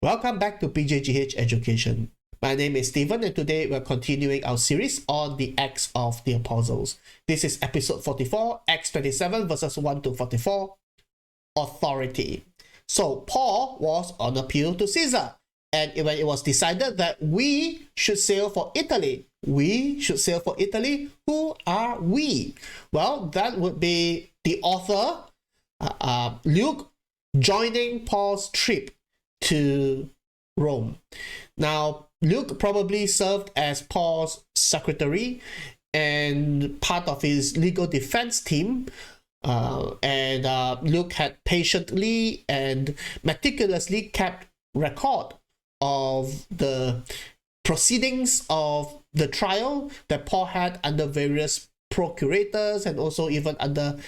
Welcome back to PJGH Education. My name is Stephen, and today we're continuing our series on the Acts of the Apostles. This is episode 44, Acts 27 verses 1 to 44, authority. So Paul was on appeal to Caesar, and when it was decided that we should sail for Italy, who are we? Well, that would be the author, Luke, joining Paul's trip to Rome. Now, Luke probably served as Paul's secretary and part of his legal defense team. Luke had patiently and meticulously kept record of the proceedings of the trial that Paul had under various procurators and also even under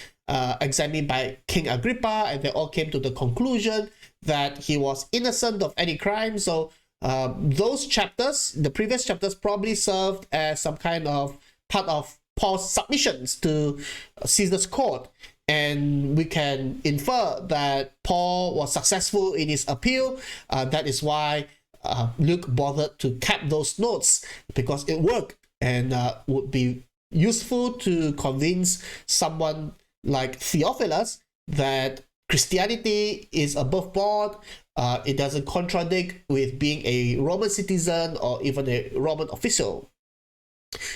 examined by King Agrippa, and they all came to the conclusion that he was innocent of any crime. So those chapters, the previous chapters, probably served as some kind of part of Paul's submissions to Caesar's court, and we can infer that Paul was successful in his appeal. That is why Luke bothered to cap those notes, because it worked and would be useful to convince someone like Theophilus that Christianity is above board. It doesn't contradict with being a Roman citizen or even a Roman official.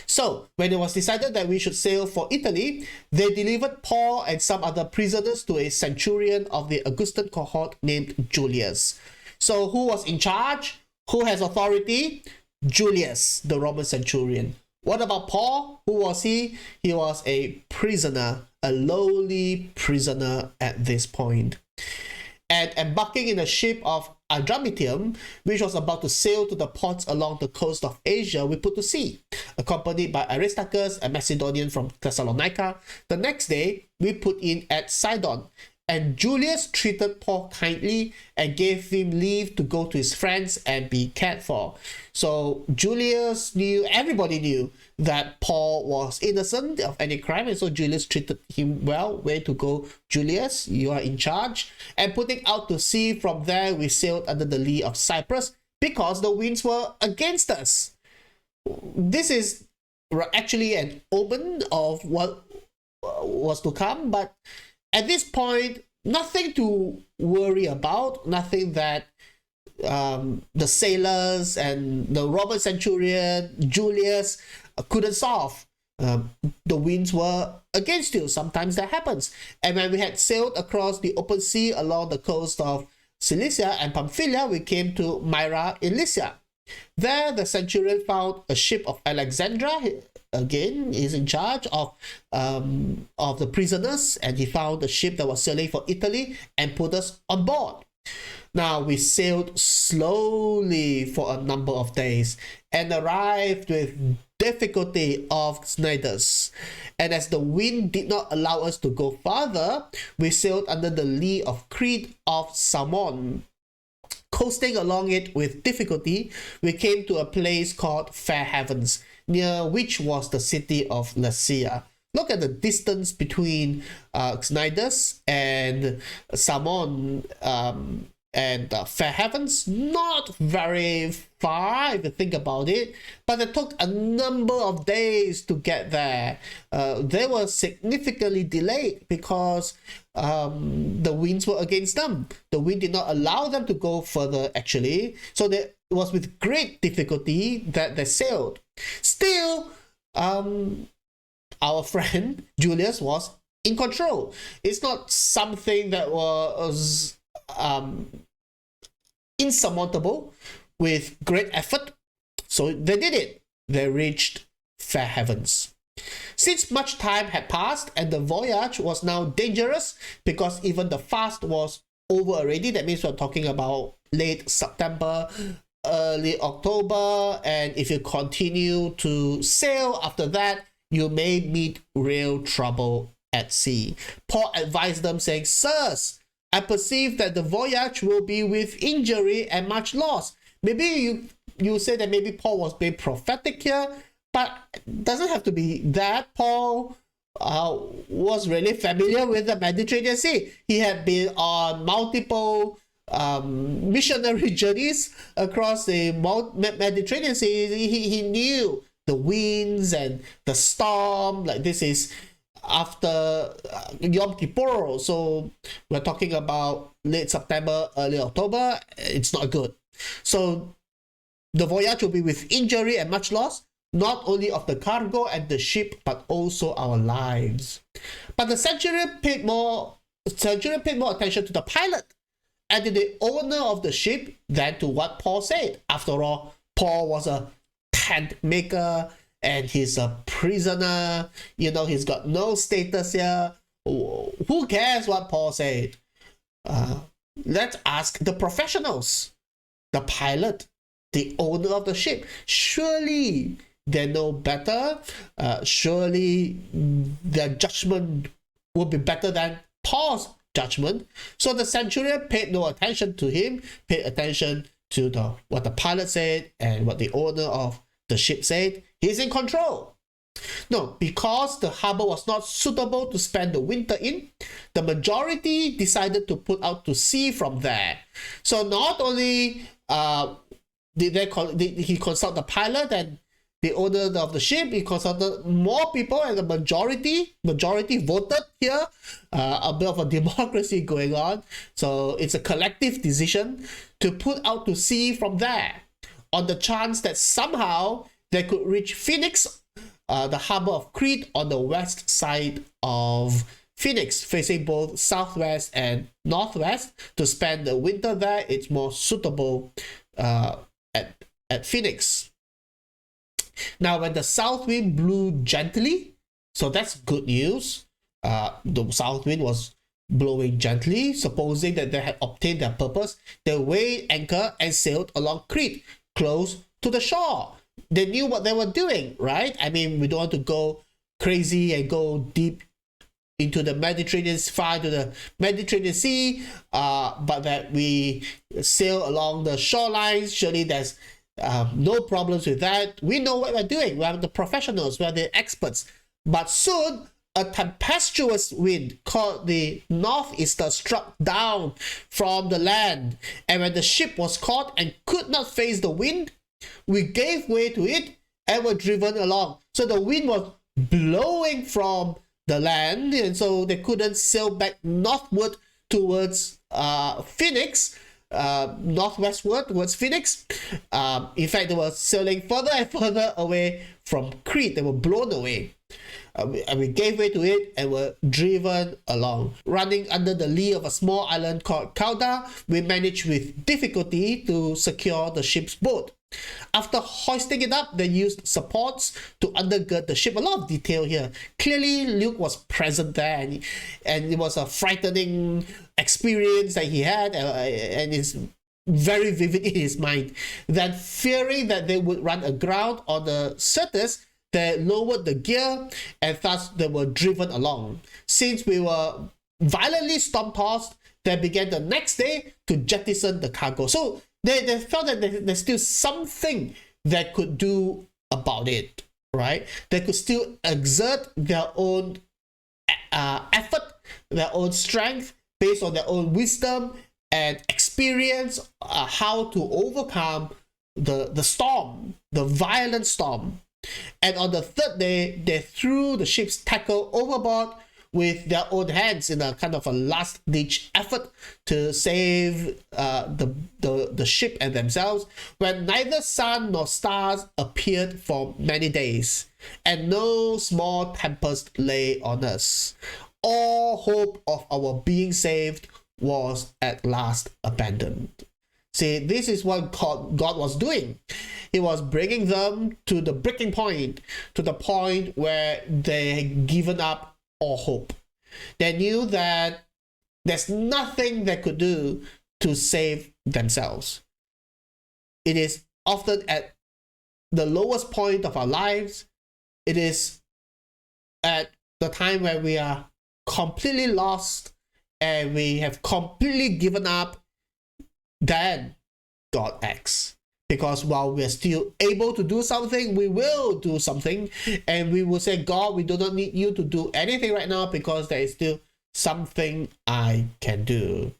So when it was decided that we should sail for Italy, they delivered Paul and some other prisoners to a centurion of the Augustan cohort named Julius. So who was in charge? Who has authority? Julius, the Roman centurion. What about Paul? Who was he? He was a prisoner, a lowly prisoner at this point. And embarking in a ship of Adramyttium, which was about to sail to the ports along the coast of Asia, we put to sea, accompanied by Aristarchus, a Macedonian from Thessalonica. The next day, we put in at Sidon, and Julius treated Paul kindly and gave him leave to go to his friends and be cared for. So Julius knew, everybody knew, that Paul was innocent of any crime, and so Julius treated him well. Way to go, Julius, you are in charge. And putting out to sea, from there we sailed under the lee of Cyprus because the winds were against us. This is actually an omen of what was to come, but at this point, nothing to worry about, nothing that the sailors and the Roman centurion, Julius, couldn't solve. The winds were against you. Sometimes that happens. And when we had sailed across the open sea along the coast of Cilicia and Pamphylia, we came to Myra in Lycia. There, the centurion found a ship of Alexandra. Again, he's in charge of the prisoners, and he found a ship that was sailing for Italy and put us on board. Now, we sailed slowly for a number of days and arrived with difficulty off Cnidus. And as the wind did not allow us to go farther, we sailed under the lee of Crete off Salmon. Coasting along it with difficulty, we came to a place called Fair Havens, near which was the city of Lasea. Look at the distance between Cnidus and Salmon and Fair Havens. Not very far if you think about it, but it took a number of days to get there. They were significantly delayed because the winds were against them. The wind did not allow them to go further, actually. So it was with great difficulty that they sailed. Still, our friend Julius was in control. It's not something that was insurmountable with great effort. So they did it. They reached Fair Havens. Since much time had passed and the voyage was now dangerous because even the fast was over already, that means we're talking about late September, early October, and if you continue to sail after that, you may meet real trouble at sea. Paul advised them, saying, "Sirs, I perceive that the voyage will be with injury and much loss." Maybe you say that maybe Paul was being prophetic here, but it doesn't have to be that. Paul was really familiar with the Mediterranean Sea. He had been on multiple missionary journeys across the Mediterranean Sea, he knew the winds and the storm. Like, this is after Yom Kippur, so we're talking about late September, early October. It's not good. So the voyage will be with injury and much loss, not only of the cargo and the ship, but also our lives. But the centurion paid more attention to the pilot and to the owner of the ship than to what Paul said. After all, Paul was a tent maker and he's a prisoner. You know, he's got no status here. Who cares what Paul said? Let's ask the professionals, the pilot, the owner of the ship. Surely they know better. Surely their judgment will be better than Paul's judgment. So the centurion paid no attention to him, paid attention to what the pilot said and what the owner of the ship said. He's in control. No, because the harbor was not suitable to spend the winter in, the majority decided to put out to sea from there. So not only did he consult the pilot and the owner of the ship, he consulted more people, and the majority voted here. A bit of a democracy going on. So it's a collective decision to put out to sea from there, on the chance that somehow they could reach Phoenix, the harbor of Crete on the west side of Phoenix, facing both southwest and northwest. To spend the winter there, it's more suitable at Phoenix. Now, when the south wind blew gently, so that's good news. The south wind was blowing gently, supposing that they had obtained their purpose. They weighed anchor and sailed along Crete, close to the shore. They knew what they were doing, right? I mean, we don't want to go crazy and go deep into the Mediterranean, far into the Mediterranean Sea, but that we sail along the shorelines. Surely there's no problems with that. We know what we're doing. We're the professionals, we're the experts. But soon, a tempestuous wind called the northeaster struck down from the land, and when the ship was caught and could not face the wind, we gave way to it and were driven along. So the wind was blowing from the land, and so they couldn't sail back northward towards Phoenix, northwestward towards Phoenix. In fact, they were sailing further and further away from Crete. They were blown away. And we gave way to it and were driven along. Running under the lee of a small island called Cauda, we managed with difficulty to secure the ship's boat. After hoisting it up, they used supports to undergird the ship. A lot of detail here. Clearly, Luke was present there, and it was a frightening experience that he had, and it's very vivid in his mind. Then, fearing that they would run aground on the Syrtis, they lowered the gear, and thus they were driven along. Since we were violently storm-tossed, they began the next day to jettison the cargo. So they felt that there's still something they could do about it, right? They could still exert their own effort, their own strength, based on their own wisdom and experience, how to overcome the storm, the violent storm. And on the third day, they threw the ship's tackle overboard with their own hands in a kind of a last-ditch effort to save the ship and themselves, when neither sun nor stars appeared for many days, and no small tempest lay on us. All hope of our being saved was at last abandoned. See, this is what God was doing. He was bringing them to the breaking point, to the point where they had given up all hope. They knew that there's nothing they could do to save themselves. It is often at the lowest point of our lives. It is at the time where we are completely lost and we have completely given up, then God acts. Because while we're still able to do something, we will do something. And we will say, God, we do not need you to do anything right now, because there is still something I can do.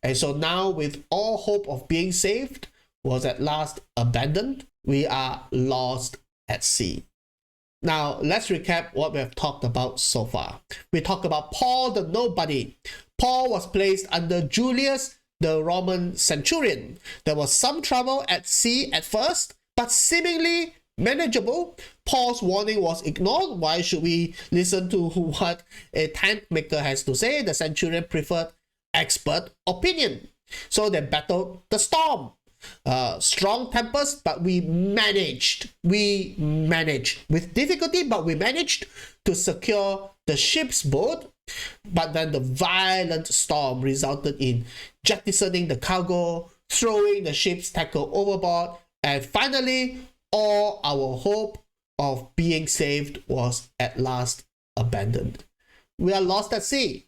And so now, with all hope of being saved was at last abandoned, we are lost at sea. Now, let's recap what we have talked about so far. We talked about Paul the nobody. Paul was placed under Julius, the Roman centurion. There was some trouble at sea at first, but seemingly manageable. Paul's warning was ignored. Why should we listen to what a tent maker has to say? The centurion preferred expert opinion. So they battled the storm. Strong tempest, but we managed with difficulty, but we managed to secure the ship's boat. But then the violent storm resulted in jettisoning the cargo, throwing the ship's tackle overboard, and finally all our hope of being saved was at last abandoned. We are lost at sea.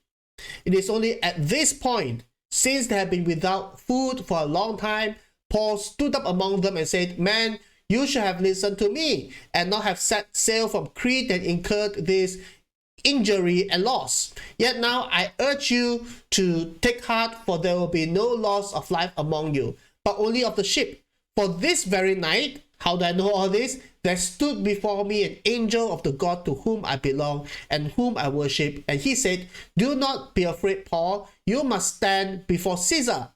It is only at this point, since they have been without food for a long time, Paul stood up among them and said, "Man, you should have listened to me and not have set sail from Crete and incurred this injury and loss. Yet now I urge you to take heart, for there will be no loss of life among you, but only of the ship. For this very night," how do I know all this? "There stood before me an angel of the God to whom I belong and whom I worship. And he said, 'Do not be afraid, Paul. You must stand before Caesar.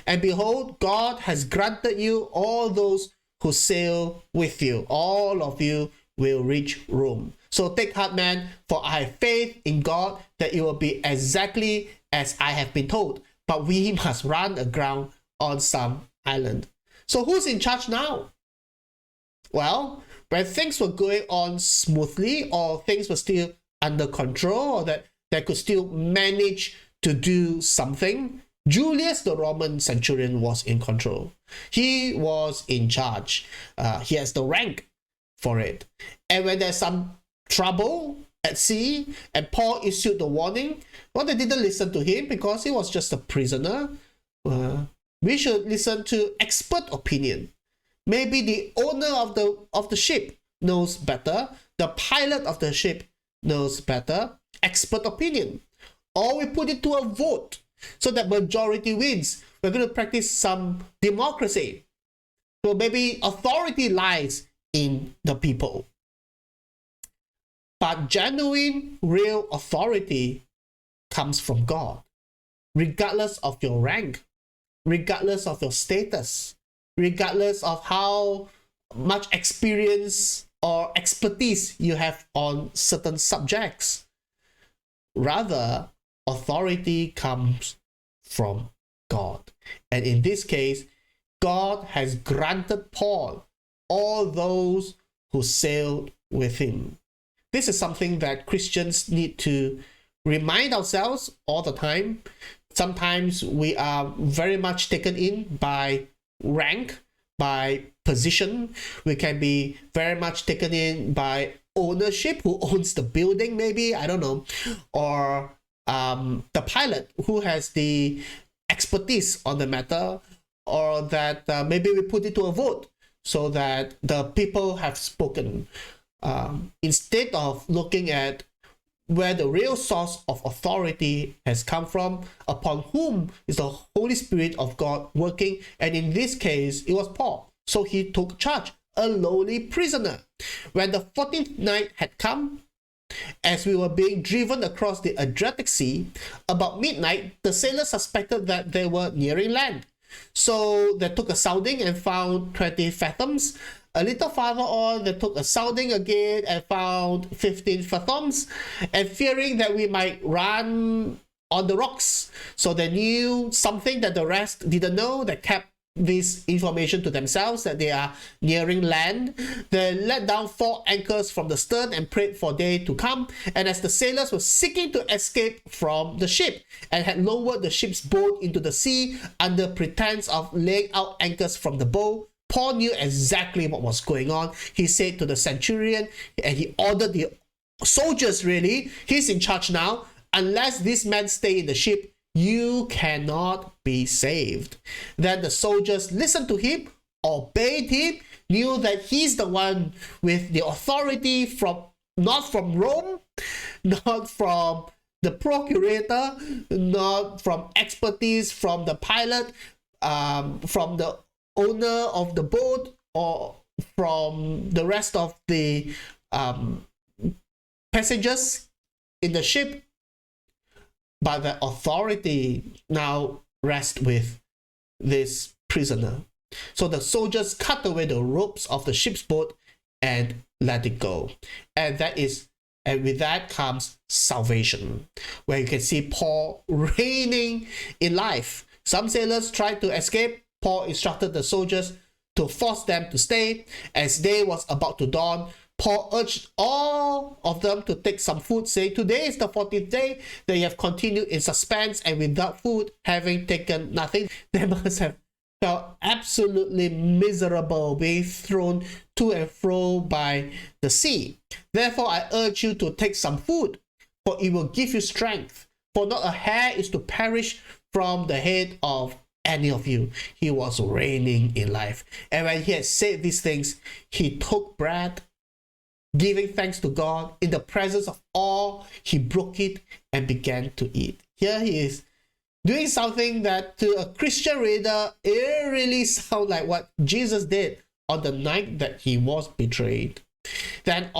And behold, God has granted you all those who sail with you. All of you will reach Rome. So take heart, man, for I have faith in God that it will be exactly as I have been told. But we must run aground on some island.'" So who's in charge now? Well, when things were going on smoothly, or things were still under control, or that they could still manage to do something, Julius, the Roman centurion, was in control. He was in charge. He has the rank for it. And when there's some trouble at sea and Paul issued the warning, well, they didn't listen to him because he was just a prisoner. We should listen to expert opinion. Maybe the owner of the ship knows better. The pilot of the ship knows better. Expert opinion. Or we put it to a vote so that majority wins. We're going to practice some democracy. So maybe authority lies in the people. But genuine, real authority comes from God, regardless of your rank, regardless of your status, regardless of how much experience or expertise you have on certain subjects. Rather, authority comes from God. And in this case, God has granted Paul all those who sailed with him. This is something that Christians need to remind ourselves all the time. Sometimes we are very much taken in by rank, by position. We can be very much taken in by ownership, who owns the building maybe, I don't know, or the pilot who has the expertise on the matter, or that maybe we put it to a vote so that the people have spoken. Instead of looking at where the real source of authority has come from, upon whom is the Holy Spirit of God working, and in this case, it was Paul. So he took charge, a lowly prisoner. When the 14th night had come, as we were being driven across the Adriatic Sea, about midnight, the sailors suspected that they were nearing land. So they took a sounding and found 20 fathoms. A little farther on, they took a sounding again and found 15 fathoms, and fearing that we might run on the rocks. So they knew something that the rest didn't know. They kept this information to themselves, that they are nearing land. They let down 4 anchors from the stern and prayed for day to come. And as the sailors were seeking to escape from the ship and had lowered the ship's boat into the sea under pretense of laying out anchors from the bow, Paul knew exactly what was going on. He said to the centurion, and he ordered the soldiers, really, he's in charge now, "Unless these men stay in the ship, you cannot be saved." Then the soldiers listened to him, obeyed him, knew that he's the one with the authority from, not from Rome, not from the procurator, not from expertise from the pilot, from the owner of the boat, or from the rest of the passengers in the ship, but the authority now rests with this prisoner. So the soldiers cut away the ropes of the ship's boat and let it go. And with that comes salvation, where you can see Paul reigning in life. Some sailors tried to escape. Paul instructed the soldiers to force them to stay. As day was about to dawn, Paul urged all of them to take some food, saying, "Today is the 40th day that you have continued in suspense and without food, having taken nothing." They must have felt absolutely miserable, being thrown to and fro by the sea. "Therefore, I urge you to take some food, for it will give you strength. For not a hair is to perish from the head of any of you." He was reigning in life. And when he had said these things, he took bread, giving thanks to God. In the presence of all, he broke it and began to eat. Here he is doing something that to a Christian reader, it really sounds like what Jesus did on the night that he was betrayed. Then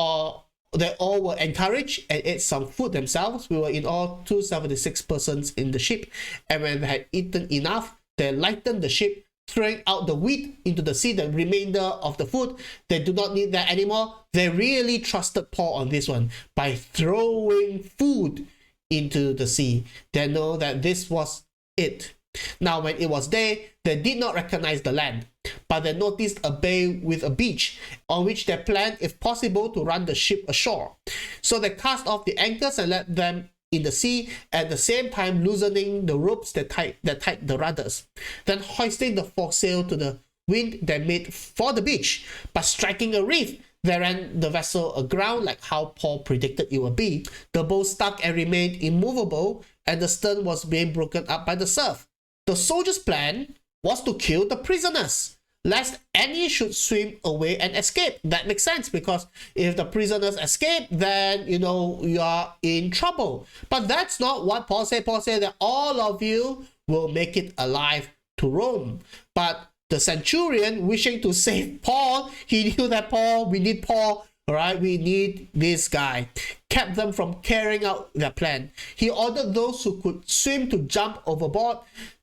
they all were encouraged and ate some food themselves. We were in all 276 persons in the ship, and when they had eaten enough, they lightened the ship, throwing out the wheat into the sea, the remainder of the food. They do not need that anymore. They really trusted Paul on this one by throwing food into the sea. They know that this was it. Now when it was day, they did not recognize the land, but they noticed a bay with a beach, on which they planned, if possible, to run the ship ashore. So they cast off the anchors and let them in the sea, at the same time loosening the ropes that tied the rudders. Then hoisting the foresail to the wind, they made for the beach, but striking a reef, they ran the vessel aground like how Paul predicted it would be. The boat stuck and remained immovable, and the stern was being broken up by the surf. The soldiers' plan was to kill the prisoners, lest any should swim away and escape. That makes sense, because if the prisoners escape, then you are in trouble. But that's not what Paul said. Paul said that all of you will make it alive to Rome. But the centurion, wishing to save Paul, he knew that we need Paul, all right, we need this guy, kept them from carrying out their plan. He ordered those who could swim to jump overboard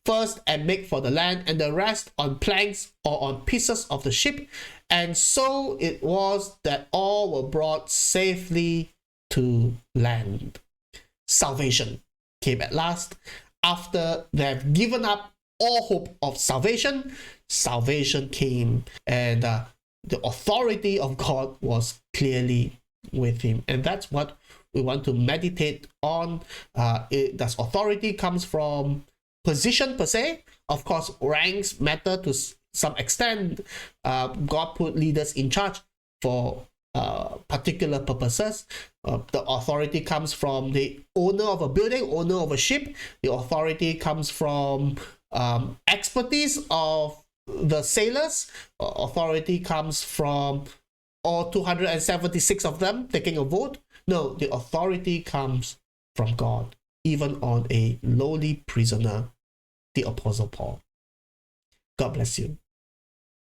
first and make for the land, and the rest on planks or on pieces of the ship. And so it was that all were brought safely to land. Salvation came at last. After they have given up all hope of salvation, salvation came, and the authority of God was clearly with him. And that's what we want to meditate on. Does authority comes from position per se? Of course, ranks matter to some extent. God put leaders in charge for particular purposes. The authority comes from the owner of a building, owner of a ship. The authority comes from expertise of the sailors. Authority comes from all 276 of them taking a vote. No, the authority comes from God, even on a lowly prisoner, the Apostle Paul. God bless you.